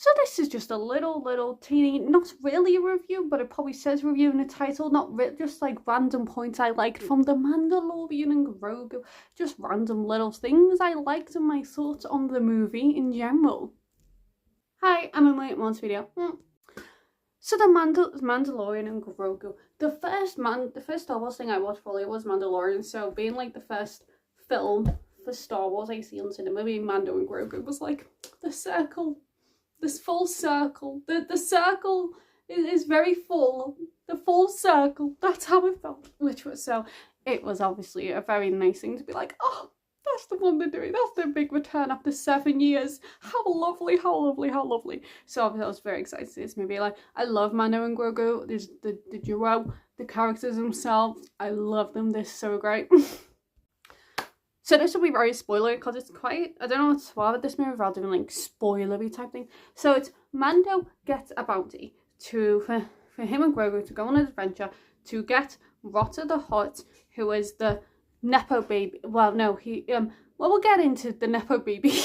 So this is just a little teeny, not really a review, but it probably says review in the title, not just like random points I liked from the Mandalorian and Grogu, just random little things I liked and my thoughts on the movie in general. Hi, I'm Emily at Mon's video. So the Mandalorian and Grogu, the first Star Wars thing I watched probably was Mandalorian, so being like the first film for Star Wars I see on cinema, being Mando and Grogu was like the circle. This full circle. The circle is very full. The full circle. That's how it felt. Which was so. It was obviously a very nice thing to be like, oh, that's the one they're doing. That's their big return after 7 years. How lovely, how lovely, how lovely. So obviously I was very excited to see this movie. Like, I love Mando and Grogu. There's the duo, the characters themselves. I love them. They're so great. So this will be very spoilery because it's quite, I don't know what to swear with this movie without doing like spoilery type thing. So it's Mando gets a bounty for him and Grogu to go on an adventure to get Rotter the Hutt, who is the Nepo baby. Well, no, we'll get into the Nepo baby.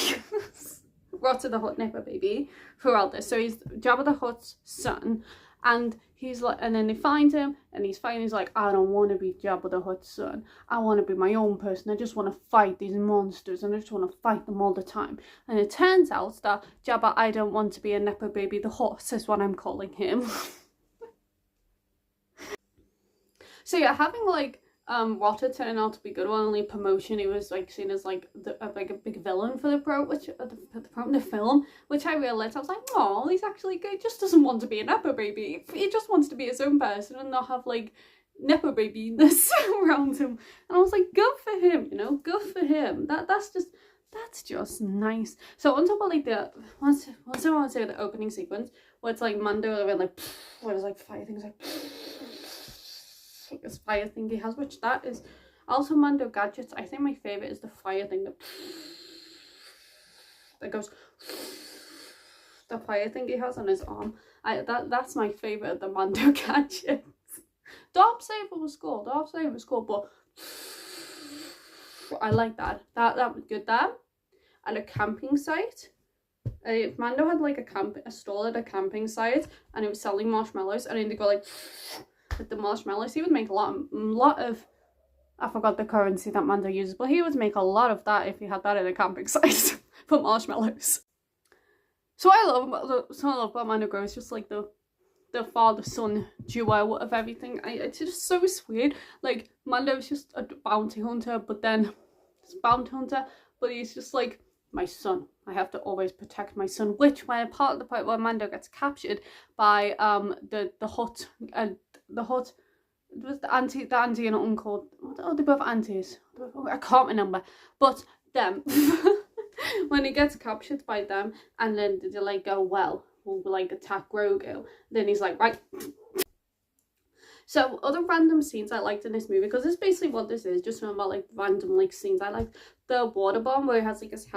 Rotter the Hutt Nepo baby throughout this. So he's Jabba the Hutt's son. And he's like, and then they find him, and he's fighting. He's like, I don't want to be Jabba the Hutt's son. I want to be my own person. I just want to fight these monsters, and I just want to fight them all the time. And it turns out that Jabba, I don't want to be a Nepo baby. The Hutt is what I'm calling him. So yeah, having like Rotter turning out to be good one, only promotion, he was like seen as like a big villain for the film, which I realised I was like, oh, he's actually good. He just doesn't want to be a Nepo baby. He just wants to be his own person and not have like Nepo babiness around him. And I was like, good for him, you know, good for him. That's just nice. So on top of like once I want to say the opening sequence where it's like Mando and like what is like fire things like this fire thing he has, which that is also Mando gadgets. I think my favourite is the fire thing that goes, the fire thing he has on his arm. That's my favourite of the Mando gadgets. Darksaber was cool, but I like that. That was good there. And a camping site. If Mando had like a stall at a camping site and he was selling marshmallows, and then they go like with the marshmallows, he would make a lot of, I forgot the currency that Mando uses, but he would make a lot of that if he had that at a camping site for marshmallows. So I love about Mando Grogu is just like the father-son duo of everything. It's just so sweet. Like Mando's just a bounty hunter, but he's just like, my son, I have to always protect my son, which when part of the point where Mando gets captured by the Hutt, the Hutt, it was the auntie and uncle, oh, they're both aunties, I can't remember, but them, when he gets captured by them, and then they like go, well, we'll like attack Grogu, then he's like, right. So other random scenes I liked in this movie, because this is basically what this is, just remember like random like scenes. I liked the water bomb where he has like his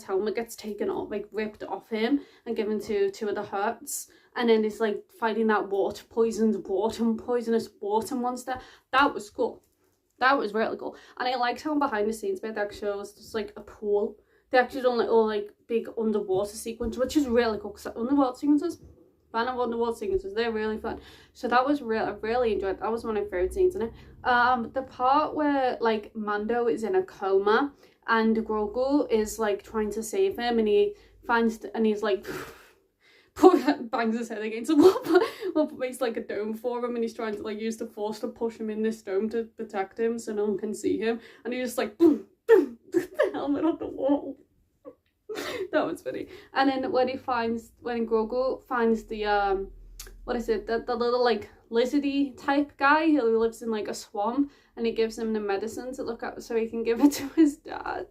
helmet gets taken off, like ripped off him and given to two of the Hutts, and then he's like fighting that poisonous water monster. That was cool. That was really cool. And I liked how behind the scenes bit that shows just like a pool. They actually done like all like big underwater sequence, which is really cool because underwater sequences, they're really fun. So that was I really enjoyed it. That was one of my favourite scenes in it. The part where like Mando is in a coma and Grogu is like trying to save him, and he's like bangs his head against the wall, but makes like a dome for him, and he's trying to like use the force to push him in this dome to protect him so no one can see him, and he just like boom, boom, the helmet on the wall. That was funny. And then when Grogu finds the what is it, the little like lizardy type guy who lives in like a swamp, and he gives him the medicine to look at so he can give it to his dad,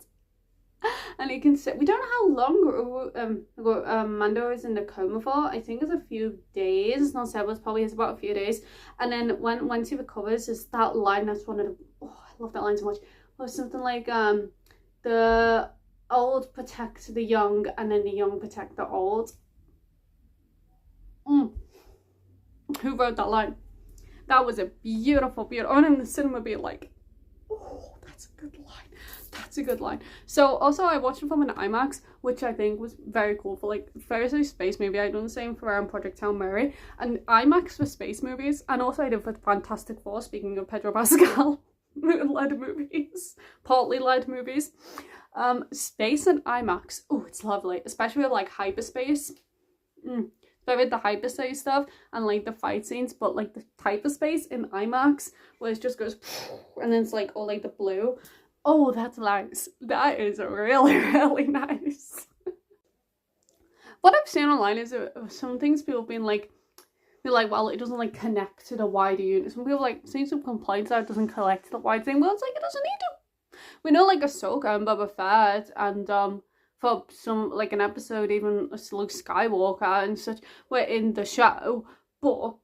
and he can sit. We don't know how long Mando is in the coma for. I think it's a few days, not several, probably it's about a few days. And then once he recovers, is that line that's one of the, oh, I love that line so much. Or something like the old protect the young, and then the young protect the old. Who wrote that line? That was a beautiful, and in the cinema being like, oh, that's a good line. That's a good line. So also I watched it from an IMAX, which I think was very cool for like first space movie. I'd done the same for Project Hail Mary, and IMAX for space movies, and also I did for Fantastic Four, speaking of Pedro Pascal led movies, partly led movies. Space and IMAX, oh, it's lovely, especially with like hyperspace. So I read the hyperspace stuff and like the fight scenes, but like the hyperspace in IMAX where it just goes and then it's like all like the blue. Oh, that's nice. That is really, really nice. What I've seen online is some things people being like, well, it doesn't like connect to the wider unit. Some people like seeing some complaints that it doesn't connect to the wider thing. Well, it's like it doesn't need to. We know like Ahsoka and Boba Fett and for some like an episode even Luke Skywalker and such were in the show, but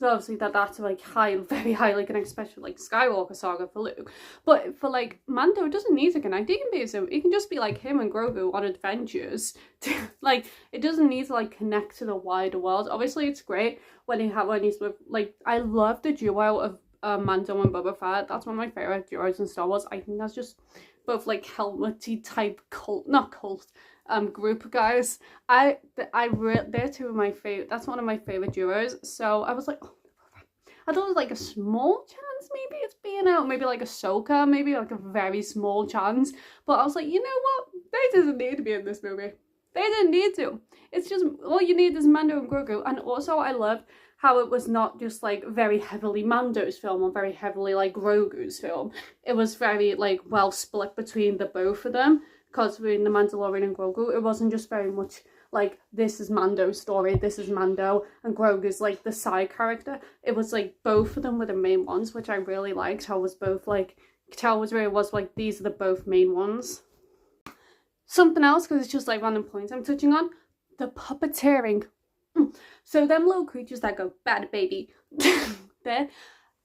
obviously that's like very highly connected, especially like Skywalker saga for Luke. But for like Mando, it doesn't need to connect. He can be it can just be like him and Grogu on adventures. Like it doesn't need to like connect to the wider world. Obviously it's great when he's with like, I love the duo of Mando and Boba Fett. That's one of my favorite duos in Star Wars. I think that's just both like helmety type group guys. They're two of my favorite. That's one of my favorite duos. So I was like, oh, I thought it was like a small chance maybe it's being out, maybe like Ahsoka, maybe like a very small chance. But I was like, you know what? They doesn't need to be in this movie. They didn't need to. It's just all you need is Mando and Grogu. And also I loved how it was not just like very heavily Mando's film or very heavily like Grogu's film. It was very like well split between the both of them, because between the Mandalorian and Grogu, it wasn't just very much like this is Mando's story, this is Mando, and Grogu's like the side character. It was like both of them were the main ones, which I really liked. How it was both like, tell was where it was like these are the both main ones. Something else, because it's just like random points I'm touching on, the puppeteering. So them little creatures that go bad baby there,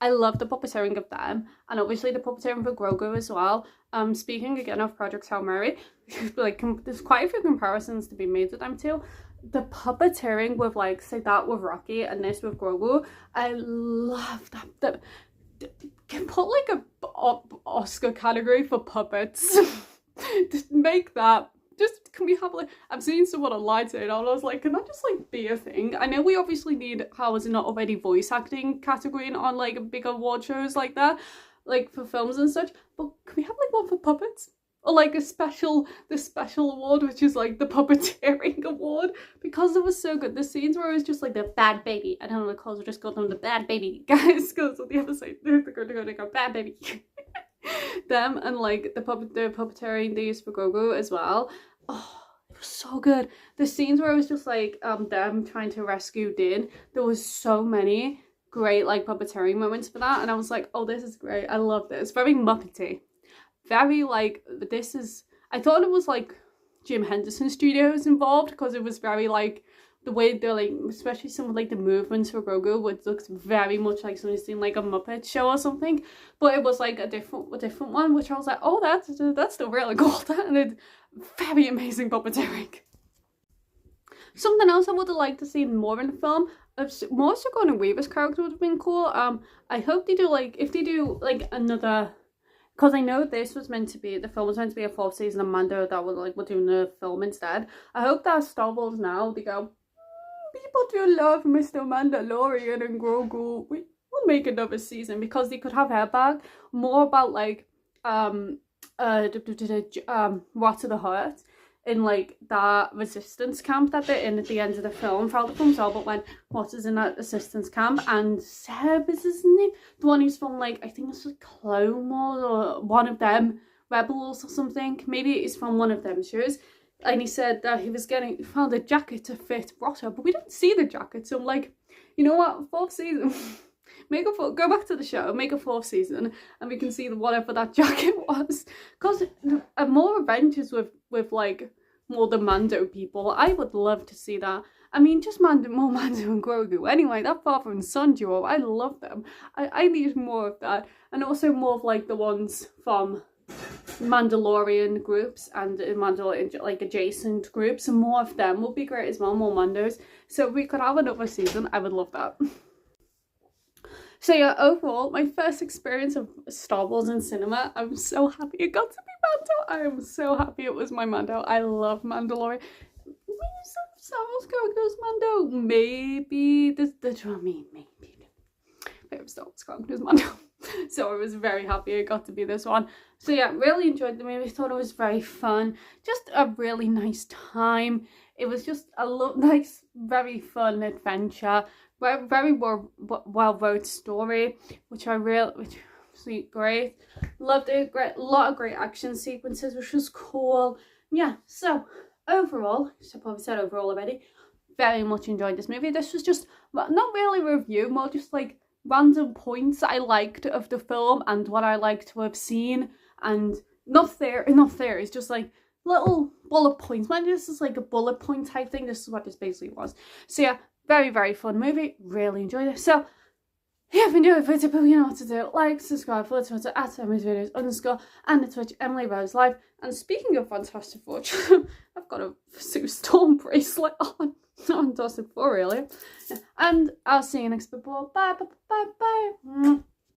I love the puppeteering of them, and obviously the puppeteering for Grogu as well. Speaking again of Project Hail Mary, like there's quite a few comparisons to be made with them too. The puppeteering with like say that with Rocky and this with Grogu, I love that. Can put like a Oscar category for puppets. Just make that. Just, can we have like, I've seen someone online say it, and I was like, can that just like be a thing? I know we obviously need, how is it not already voice acting category on like big award shows like that, like for films and such, but can we have like one for puppets? Or like the special award, which is like the puppeteering award, because it was so good. The scenes where it was just like the bad baby, I don't know, the calls were just called them the bad baby guys, because on the other side, they're going to go bad baby. Them and like the puppeteering they used for Grogu as well. Oh, it was so good. The scenes where it was just like them trying to rescue Din, there was so many great like puppeteering moments for that, and I was like, oh, this is great. I love this. Very Muppety. Very like, this is, I thought it was like Jim Henderson Studios involved, because it was very like the way they're like, especially some of like the movements for Grogu, which looks very much like somebody's seen like a Muppet show or something, but it was like a different one, which I was like, oh, that's still really cool. And it's very amazing puppeteering. Something else I would have liked to see more in the film, more Sigourney Weaver's character would have been cool. I hope they do like, if they do like another, because I know this was meant to be, the film was meant to be a 4th season of Mando that we're doing the film instead. I hope that Star Wars now, they go, people do love Mr. Mandalorian and Grogu. We'll make another season, because they could have her back. More about like Rot of the Heart in like that resistance camp that they're in at the end of the film. For all the films all but when Watts is in that resistance camp, and Seb is his name, the one who's from like, I think it's like Clone Wars or one of them, Rebels or something. Maybe it's from one of them shows. And he said that he found a jacket to fit Rotta, but we didn't see the jacket. So I'm like, you know what, 4th season, go back to the show, make a 4th season, and we can see whatever that jacket was. Because more adventures with like more the Mando people, I would love to see that. I mean, just more Mando and Grogu. Anyway, that father and son duo, I love them. I need more of that, and also more of like the ones from Mandalorian groups and Mandalorian like adjacent groups, and more of them would be great as well, more Mandos. So if we could have another season, I would love that. So yeah, overall, my first experience of Star Wars in cinema, I'm so happy it got to be Mando. I am so happy it was my Mando. I love Mandalorian. Maybe some Star Wars characters Mando. Maybe maybe Star Wars characters Mando. So I was very happy it got to be this one. So yeah, really enjoyed the movie. Thought it was very fun. Just a really nice time. It was just a nice, very fun adventure. Very well wrote story, which great. Loved it. A lot of great action sequences, which was cool. Yeah, so overall, I probably said overall already, very much enjoyed this movie. This was just not really a review, more just like random points I liked of the film and what I like to have seen, and not theories, just like little bullet points. Maybe this is like a bullet point type thing. This is what this basically was. So yeah, very, very fun movie. Really enjoyed it. So yeah, if you enjoyed the video, you know what to do. Like, subscribe, follow Twitter at @EmilyRoseLive _ and the Twitch EmilyRoseLive. And speaking of Fantastic Four, I've got a Sue Storm bracelet on. Fantastic Four, really. And I'll see you next video. Bye, bye, bye, bye.